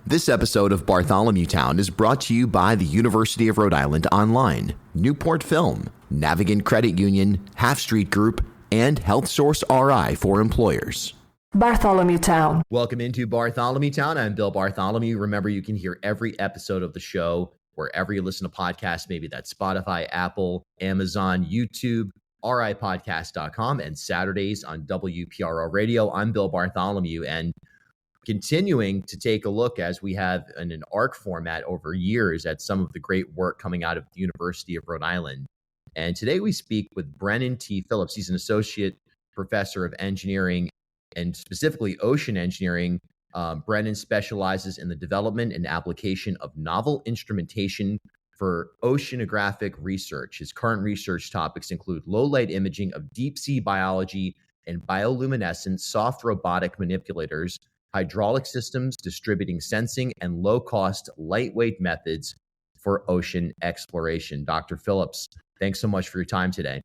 This episode of Bartholomew Town is brought to you by the University of Rhode Island Online, Newport Film, Navigant Credit Union, Half Street Group, and Health Source RI for employers. Bartholomew Town. Welcome into Bartholomew Town. I'm Bill Bartholomew. Remember, you can hear every episode of the show wherever you listen to podcasts. Maybe that's Spotify, Apple, Amazon, YouTube, ripodcast.com, and Saturdays on WPRO Radio. I'm Bill Bartholomew, and continuing to take a look, as we have in an ARC format over years, at some of the great work coming out of the University of Rhode Island. And today we speak with Brennan T. Phillips. He's an associate professor of engineering and specifically ocean engineering. Brennan specializes in the development and application of novel instrumentation for oceanographic research. His current research topics include low light imaging of deep sea biology and bioluminescent soft robotic manipulators, hydraulic systems, distributing sensing, and low-cost, lightweight methods for ocean exploration. Dr. Phillips, thanks so much for your time today.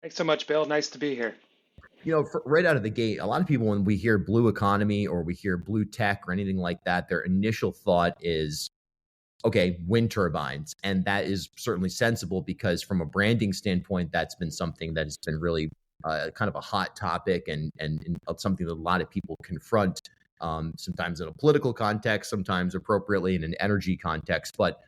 Thanks so much, Bill. Nice to be here. You know, right out of the gate, a lot of people, when we hear blue economy or we hear blue tech or anything like that, their initial thought is, okay, wind turbines. And that is certainly sensible because from a branding standpoint, that's been something that has been really kind of a hot topic and something that a lot of people confront. Sometimes in a political context, sometimes appropriately in an energy context. But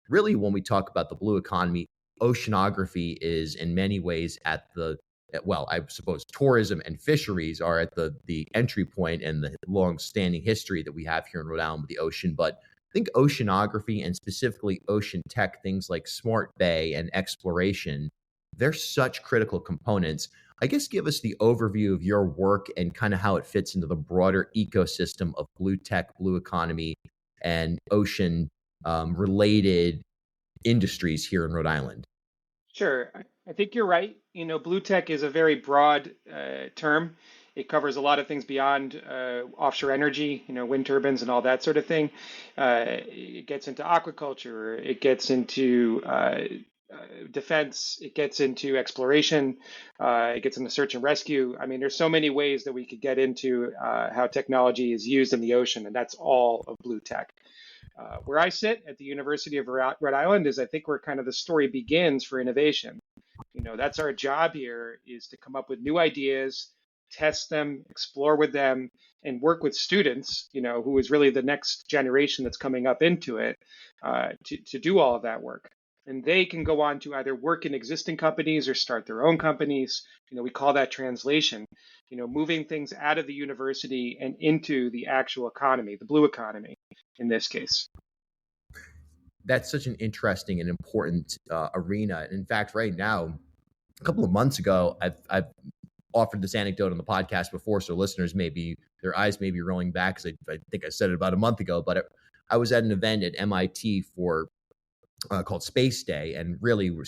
really, when we talk about the blue economy, oceanography is in many ways I suppose tourism and fisheries are at the entry point and the long-standing history that we have here in Rhode Island with the ocean. But I think oceanography and specifically ocean tech, things like smart bay and exploration, they're such critical components. I guess give us the overview of your work and kind of how it fits into the broader ecosystem of blue tech, blue economy, and ocean related industries here in Rhode Island. Sure. I think you're right. You know, blue tech is a very broad term. It covers a lot of things beyond offshore energy, you know, wind turbines and all that sort of thing. It gets into aquaculture. It gets into defense, it gets into exploration, it gets into search and rescue. I mean, there's so many ways that we could get into how technology is used in the ocean, and that's all of blue tech. Where I sit at the University of Rhode Island is I think where kind of the story begins for innovation. You know, that's our job here, is to come up with new ideas, test them, explore with them, and work with students, you know, who is really the next generation that's coming up into it, to do all of that work. And they can go on to either work in existing companies or start their own companies. You know, we call that translation, you know, moving things out of the university and into the actual economy, the blue economy in this case. That's such an interesting and important arena. In fact, right now, a couple of months ago, I've offered this anecdote on the podcast before, so listeners their eyes may be rolling back because I think I said it about a month ago, but I was at an event at MIT called Space Day, and really we're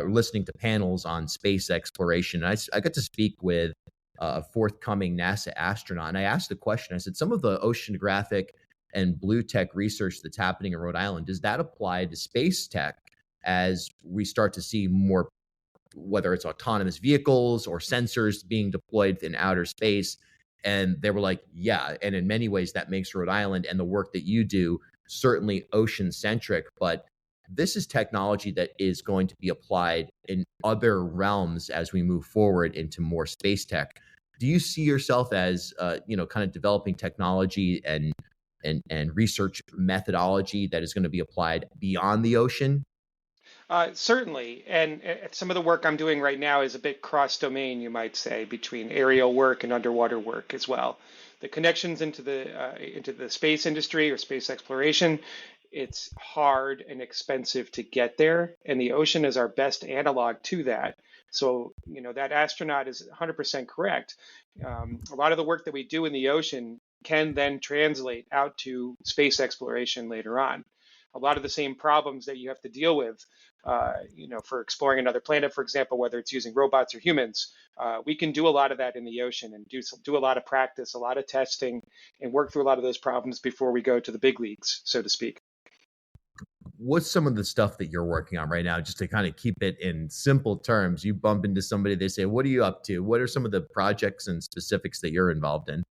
listening to panels on space exploration. And I got to speak with a forthcoming NASA astronaut, and I asked the question. I said, some of the oceanographic and blue tech research that's happening in Rhode Island, does that apply to space tech as we start to see more, whether it's autonomous vehicles or sensors being deployed in outer space? And they were like, yeah. And in many ways, that makes Rhode Island and the work that you do certainly ocean-centric, but this is technology that is going to be applied in other realms as we move forward into more space tech. Do you see yourself as, kind of developing technology and research methodology that is going to be applied beyond the ocean? Certainly. And some of the work I'm doing right now is a bit cross-domain, you might say, between aerial work and underwater work as well. The connections into the space industry or space exploration, it's hard and expensive to get there, and the ocean is our best analog to that. So, you know, that astronaut is 100% correct. A lot of the work that we do in the ocean can then translate out to space exploration later on. A lot of the same problems that you have to deal with, for exploring another planet, for example, whether it's using robots or humans, we can do a lot of that in the ocean and do a lot of practice, a lot of testing, and work through a lot of those problems before we go to the big leagues, so to speak. What's some of the stuff that you're working on right now, just to kind of keep it in simple terms? You bump into somebody, they say, what are you up to? What are some of the projects and specifics that you're involved in?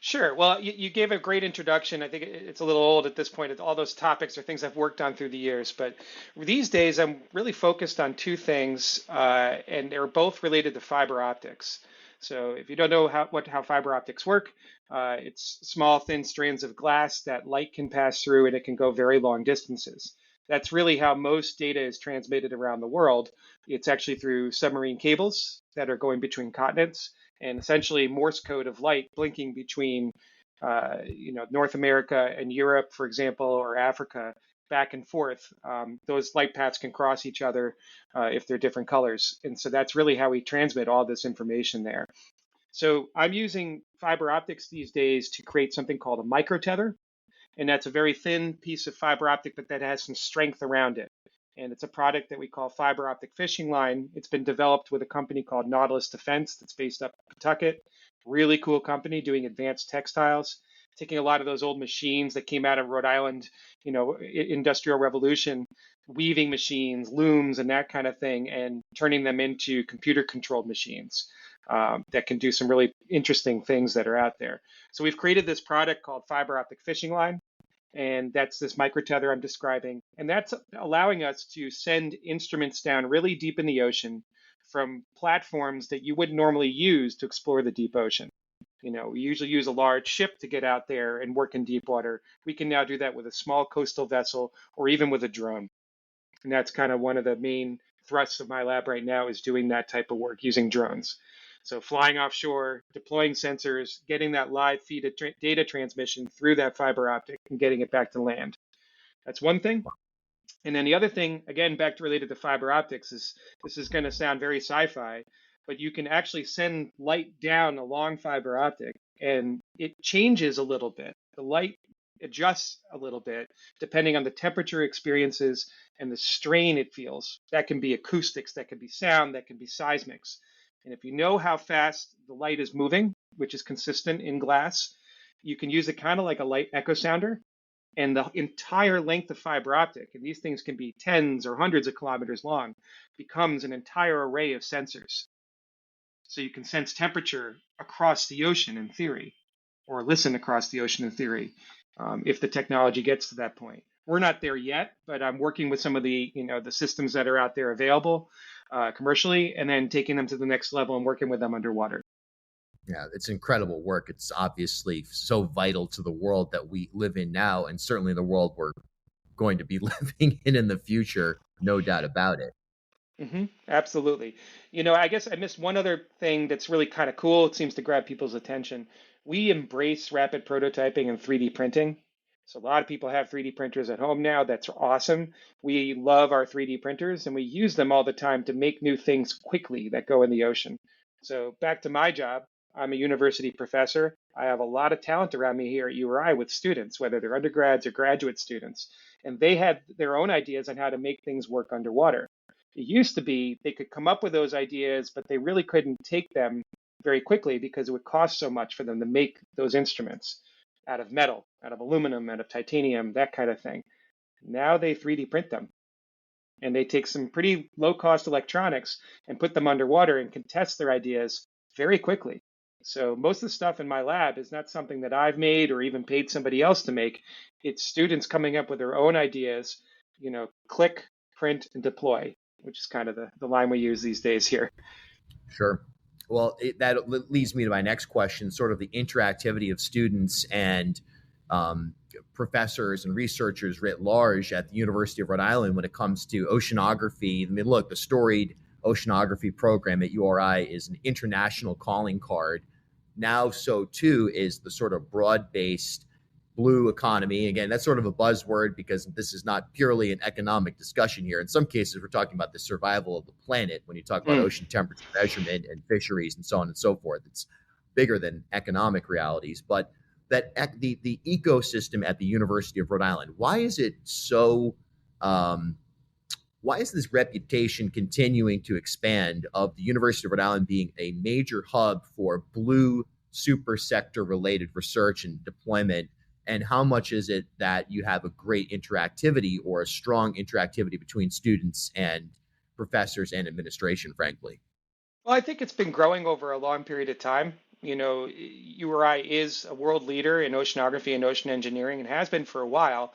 Sure. Well, you gave a great introduction. I think it's a little old at this point. All those topics are things I've worked on through the years. But these days, I'm really focused on two things, and they're both related to fiber optics. So if you don't know how fiber optics work, it's small, thin strands of glass that light can pass through, and it can go very long distances. That's really how most data is transmitted around the world. It's actually through submarine cables that are going between continents and essentially Morse code of light blinking between, North America and Europe, for example, or Africa, back and forth. Those light paths can cross each other if they're different colors, and so that's really how we transmit all this information there. So I'm using fiber optics these days to create something called a microtether, and that's a very thin piece of fiber optic, but that has some strength around it. And it's a product that we call fiber optic fishing line. It's been developed with a company called Nautilus Defense that's based up in Pawtucket. Really cool company doing advanced textiles, taking a lot of those old machines that came out of Rhode Island, industrial revolution, weaving machines, looms, and that kind of thing, and turning them into computer controlled machines that can do some really interesting things that are out there. So we've created this product called fiber optic fishing line, and that's this microtether I'm describing. And that's allowing us to send instruments down really deep in the ocean from platforms that you wouldn't normally use to explore the deep ocean. We usually use a large ship to get out there and work in deep water. We can now do that with a small coastal vessel or even with a drone. And that's kind of one of the main thrusts of my lab right now is doing that type of work using drones. So flying offshore, deploying sensors, getting that live feed data transmission through that fiber optic and getting it back to land. That's one thing. And then the other thing, again, back to related to fiber optics, is this is going to sound very sci-fi, but you can actually send light down along fiber optic and it changes a little bit. The light adjusts a little bit depending on the temperature experiences and the strain it feels. That can be acoustics, that can be sound, that can be seismics. And if you know how fast the light is moving, which is consistent in glass, you can use it kind of like a light echo sounder. And the entire length of fiber optic, and these things can be tens or hundreds of kilometers long, becomes an entire array of sensors. So you can sense temperature across the ocean in theory, or listen across the ocean in theory, if the technology gets to that point. We're not there yet, but I'm working with some of the systems that are out there available commercially, and then taking them to the next level and working with them underwater. Yeah, it's incredible work. It's obviously so vital to the world that we live in now, and certainly the world we're going to be living in the future, no doubt about it. Absolutely. I guess I missed one other thing that's really kind of cool. It seems to grab people's attention. We embrace rapid prototyping and 3D printing. So a lot of people have 3D printers at home now. That's awesome. We love our 3D printers and we use them all the time to make new things quickly that go in the ocean. So back to my job, I'm a university professor. I have a lot of talent around me here at URI with students, whether they're undergrads or graduate students, and they had their own ideas on how to make things work underwater. It used to be they could come up with those ideas, but they really couldn't take them very quickly because it would cost so much for them to make those instruments out of metal, out of aluminum, out of titanium, that kind of thing. Now they 3D print them and they take some pretty low cost electronics and put them underwater and can test their ideas very quickly. So most of the stuff in my lab is not something that I've made or even paid somebody else to make. It's students coming up with their own ideas, click, print, and deploy, which is kind of the line we use these days here. Sure. Well, that leads me to my next question, sort of the interactivity of students and professors and researchers writ large at the University of Rhode Island when it comes to oceanography. I mean, look, the storied oceanography program at URI is an international calling card. Now, so too is the sort of broad-based blue economy. Again, that's sort of a buzzword because this is not purely an economic discussion here. In some cases, we're talking about the survival of the planet when you talk about ocean temperature measurement and fisheries and so on and so forth. It's bigger than economic realities. But that the ecosystem at the University of Rhode Island, why is it so why is this reputation continuing to expand of the University of Rhode Island being a major hub for blue super sector related research and deployment? And how much is it that you have a great interactivity or a strong interactivity between students and professors and administration, frankly? Well, I think it's been growing over a long period of time. URI is a world leader in oceanography and ocean engineering and has been for a while.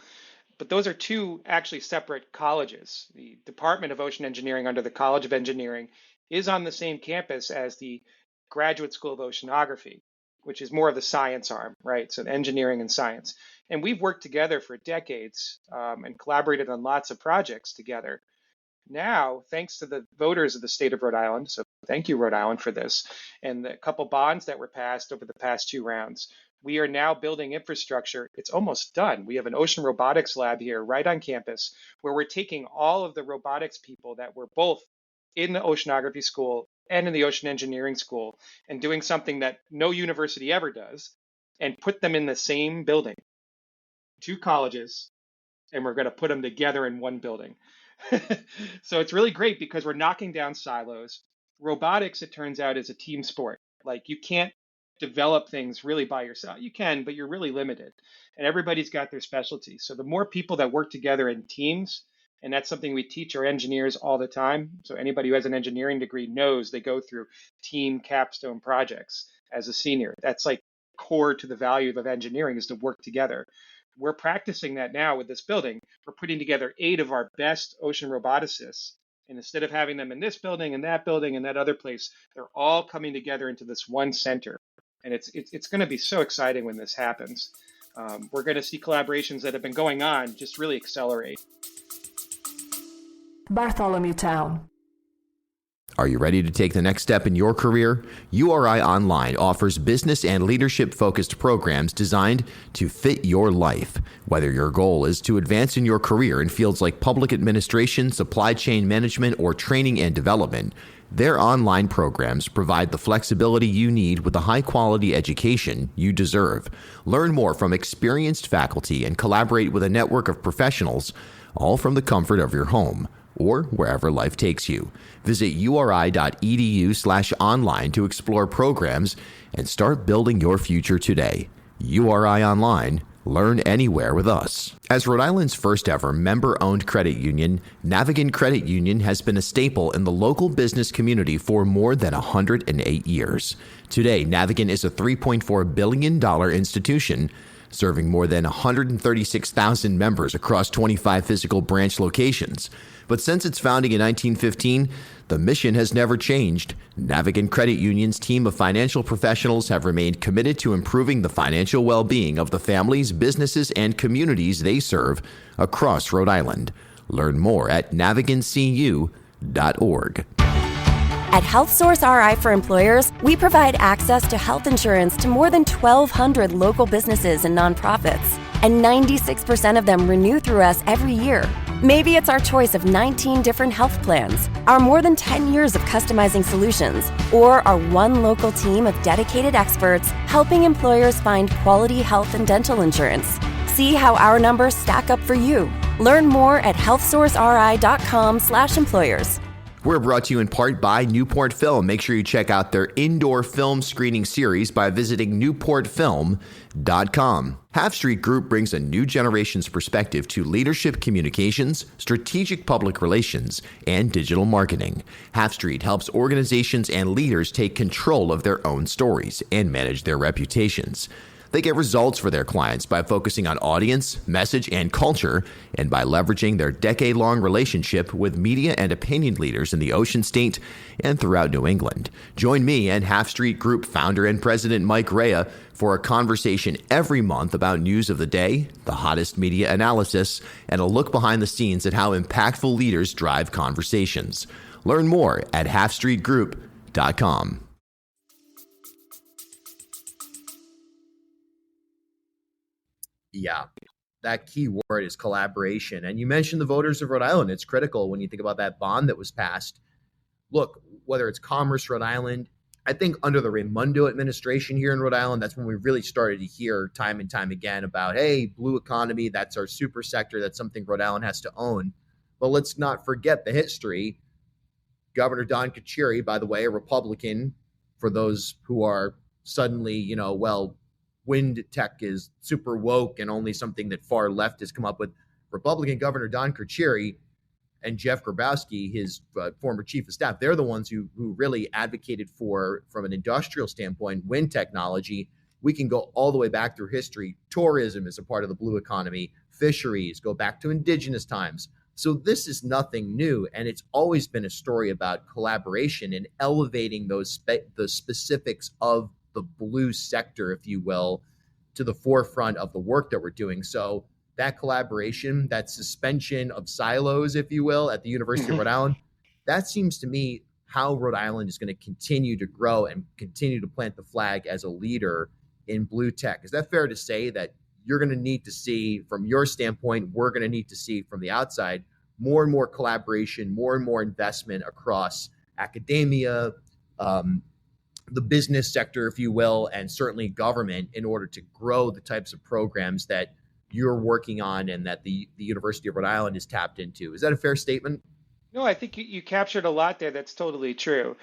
But those are two actually separate colleges. The Department of Ocean Engineering under the College of Engineering is on the same campus as the Graduate School of Oceanography, which is more of the science arm, right? So engineering and science. And we've worked together for decades and collaborated on lots of projects together. Now, thanks to the voters of the state of Rhode Island, so thank you, Rhode Island, for this, and the couple bonds that were passed over the past two rounds, we are now building infrastructure. It's almost done. We have an ocean robotics lab here right on campus where we're taking all of the robotics people that were both in the oceanography school and in the ocean engineering school and doing something that no university ever does and put them in the same building, two colleges, and we're going to put them together in one building. So it's really great because we're knocking down silos. Robotics, it turns out, is a team sport. Like you can't develop things really by yourself. You can, but you're really limited. And everybody's got their specialty. So the more people that work together in teams, and that's something we teach our engineers all the time. So anybody who has an engineering degree knows they go through team capstone projects as a senior. That's like core to the value of engineering is to work together. We're practicing that now with this building. We're putting together 8 of our best ocean roboticists. And instead of having them in this building and that other place, they're all coming together into this one center. And it's going to be so exciting when this happens. We're going to see collaborations that have been going on just really accelerate. Bartholomew Town. Are you ready to take the next step in your career? URI Online offers business and leadership-focused programs designed to fit your life. Whether your goal is to advance in your career in fields like public administration, supply chain management, or training and development, their online programs provide the flexibility you need with the high-quality education you deserve. Learn more from experienced faculty and collaborate with a network of professionals, all from the comfort of your home or wherever life takes you. Visit uri.edu/online to explore programs and start building your future today. URI Online. Learn anywhere with us. As Rhode Island's first ever member-owned credit union, Navigant Credit Union has been a staple in the local business community for more than 108 years. Today, Navigant is a $3.4 billion institution serving more than 136,000 members across 25 physical branch locations. But since its founding in 1915, the mission has never changed. Navigant Credit Union's team of financial professionals have remained committed to improving the financial well-being of the families, businesses, and communities they serve across Rhode Island. Learn more at navigantcu.org. At HealthSource RI for Employers, we provide access to health insurance to more than 1,200 local businesses and nonprofits, and 96% of them renew through us every year. Maybe it's our choice of 19 different health plans, our more than 10 years of customizing solutions, or our one local team of dedicated experts helping employers find quality health and dental insurance. See how our numbers stack up for you. Learn more at healthsourceri.com/employers. We're brought to you in part by Newport Film. Make sure you check out their indoor film screening series by visiting newportfilm.com. Half Street Group brings a new generation's perspective to leadership communications, strategic public relations, and digital marketing. Half Street helps organizations and leaders take control of their own stories and manage their reputations. They get results for their clients by focusing on audience, message, and culture, and by leveraging their decade-long relationship with media and opinion leaders in the Ocean State and throughout New England. Join me and Half Street Group founder and president Mike Rea for a conversation every month about news of the day, the hottest media analysis, and a look behind the scenes at how impactful leaders drive conversations. Learn more at halfstreetgroup.com. Yeah, that key word is collaboration. And you mentioned the voters of Rhode Island. It's critical when you think about that bond that was passed. Look, whether it's Commerce Rhode Island, I think under the Raimondo administration here in Rhode Island, that's when we really started to hear time and time again about, hey, blue economy, that's our super sector. That's something Rhode Island has to own. But let's not forget the history. Governor Don Carcieri, by the way, a Republican, for those who are suddenly, wind tech is super woke and only something that far left has come up with. Republican Governor Don Carcieri and Jeff Grabowski, his former chief of staff, they're the ones who really advocated for, from an industrial standpoint, wind technology. We can go all the way back through history. Tourism is a part of the blue economy. Fisheries go back to indigenous times. So this is nothing new, and it's always been a story about collaboration and elevating the specifics of the blue sector, if you will, to the forefront of the work that we're doing. So that collaboration, that suspension of silos, if you will, at the University of Rhode Island, that seems to me how Rhode Island is going to continue to grow and continue to plant the flag as a leader in blue tech. Is that fair to say that you're going to need to see, from your standpoint, we're going to need to see from the outside, more and more collaboration, more and more investment across academia, the business sector, if you will, and certainly government, in order to grow the types of programs that you're working on and that the University of Rhode Island is tapped into? Is that a fair statement? No, I think you captured a lot there. That's totally true.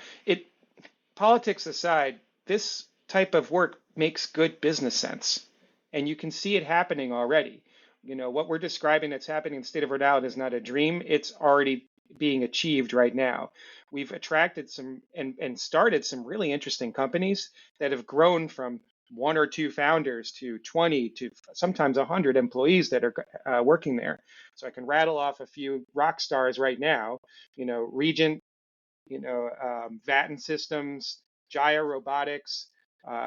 Politics aside, this type of work makes good business sense, and you can see it happening already. What we're describing that's happening in the state of Rhode Island is not a dream. It's already being achieved right now. We've attracted some and started some really interesting companies that have grown from one or two founders to 20 to sometimes 100 employees that are working there. So I can rattle off a few rock stars right now. Regent, Vatten Systems, Jaya Robotics.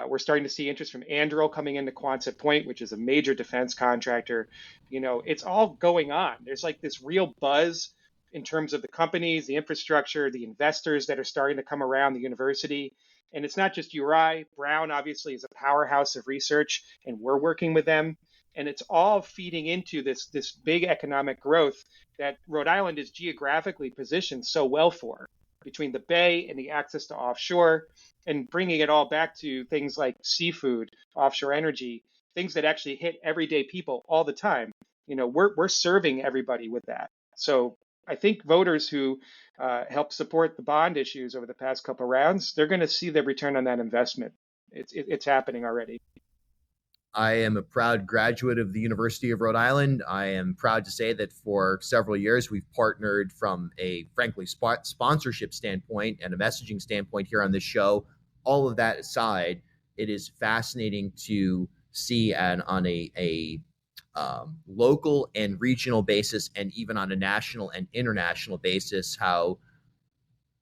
We're starting to see interest from Anduril coming into Quonset Point, which is a major defense contractor. It's all going on. There's like this real buzz in terms of the companies, the infrastructure, the investors that are starting to come around the university. And it's not just URI. Brown obviously is a powerhouse of research, and we're working with them. And it's all feeding into this big economic growth that Rhode Island is geographically positioned so well for, between the bay and the access to offshore, and bringing it all back to things like seafood, offshore energy, things that actually hit everyday people all the time. We're serving everybody with that. So I think voters who helped support the bond issues over the past couple of rounds, they're going to see the return on that investment. It's happening already. I am a proud graduate of the University of Rhode Island. I am proud to say that for several years, we've partnered from a, frankly, sponsorship standpoint and a messaging standpoint here on this show. All of that aside, it is fascinating to see on a local and regional basis, and even on a national and international basis, how,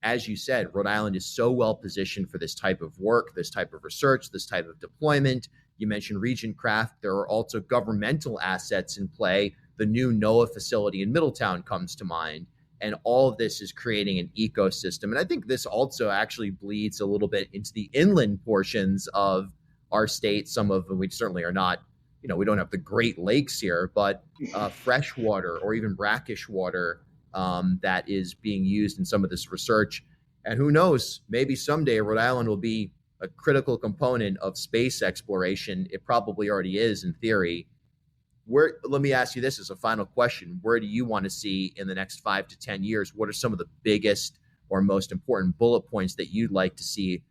as you said, Rhode Island is so well positioned for this type of work, this type of research, this type of deployment. You mentioned Regent Craft. There are also governmental assets in play. The new NOAA facility in Middletown comes to mind. And all of this is creating an ecosystem. And I think this also actually bleeds a little bit into the inland portions of our state. Some of them we certainly are not, we don't have the Great Lakes here, but fresh water or even brackish water that is being used in some of this research. And who knows, maybe someday Rhode Island will be a critical component of space exploration. It probably already is in theory. Let me ask you this as a final question. Where do you want to see in the next 5 to 10 years? What are some of the biggest or most important bullet points that you'd like to see,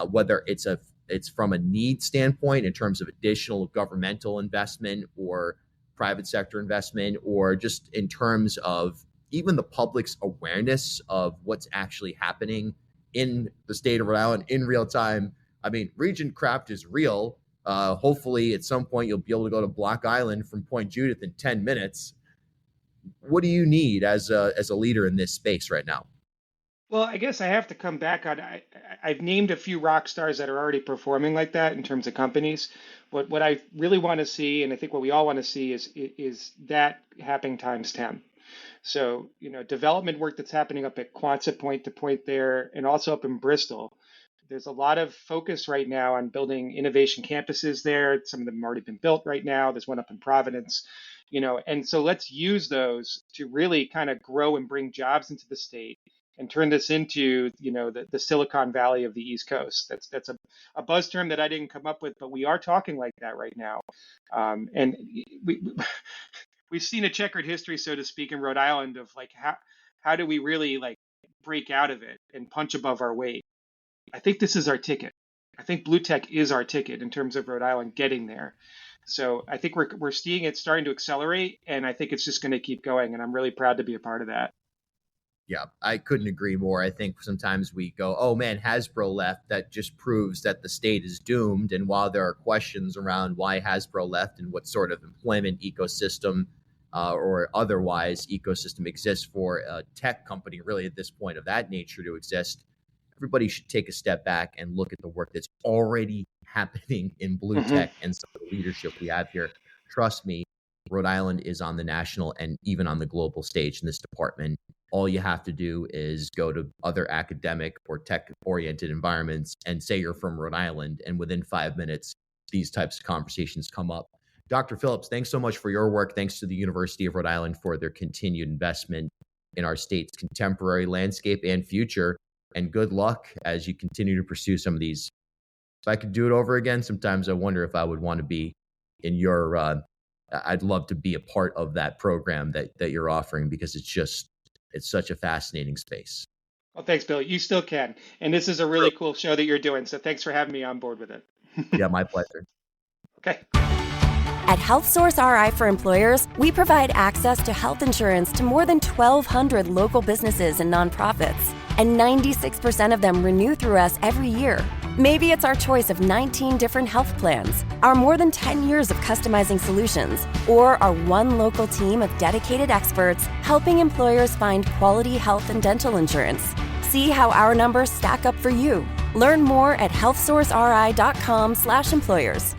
whether it's from a need standpoint in terms of additional governmental investment or private sector investment, or just in terms of even the public's awareness of what's actually happening in the state of Rhode Island in real time? I mean, Regent Craft is real. Hopefully at some point you'll be able to go to Block Island from Point Judith in 10 minutes. What do you need as a leader in this space right now? Well, I guess I have to come back on. I've named a few rock stars that are already performing like that in terms of companies. What I really want to see, and I think what we all want to see, is that happening times 10. So, development work that's happening up at Quonset Point to Point there, and also up in Bristol. There's a lot of focus right now on building innovation campuses there. Some of them have already been built right now. There's one up in Providence, and so let's use those to really kind of grow and bring jobs into the state and turn this into, the Silicon Valley of the East Coast. That's a buzz term that I didn't come up with, but we are talking like that right now. And we've seen a checkered history, so to speak, in Rhode Island of like, how do we really like break out of it and punch above our weight? I think this is our ticket. I think blue tech is our ticket in terms of Rhode Island getting there. So I think we're seeing it starting to accelerate, and I think it's just going to keep going. And I'm really proud to be a part of that. Yeah, I couldn't agree more. I think sometimes we go, oh man, Hasbro left. That just proves that the state is doomed. And while there are questions around why Hasbro left and what sort of employment ecosystem or otherwise ecosystem exists for a tech company, really at this point of that nature to exist, everybody should take a step back and look at the work that's already happening in blue tech and some of the leadership we have here. Trust me, Rhode Island is on the national and even on the global stage in this department. All you have to do is go to other academic or tech-oriented environments and say you're from Rhode Island, and within 5 minutes, these types of conversations come up. Dr. Phillips, thanks so much for your work. Thanks to the University of Rhode Island for their continued investment in our state's contemporary landscape and future. And good luck as you continue to pursue some of these. If I could do it over again, sometimes I wonder if I would want to be in your, I'd love to be a part of that program that you're offering, because it's such a fascinating space. Well, thanks, Bill. You still can. And this is a really cool show that you're doing. So thanks for having me on board with it. Yeah, my pleasure. Okay. At HealthSource RI for Employers, we provide access to health insurance to more than 1,200 local businesses and nonprofits. And 96% of them renew through us every year. Maybe it's our choice of 19 different health plans, our more than 10 years of customizing solutions, or our one local team of dedicated experts helping employers find quality health and dental insurance. See how our numbers stack up for you. Learn more at healthsourceri.com/employers.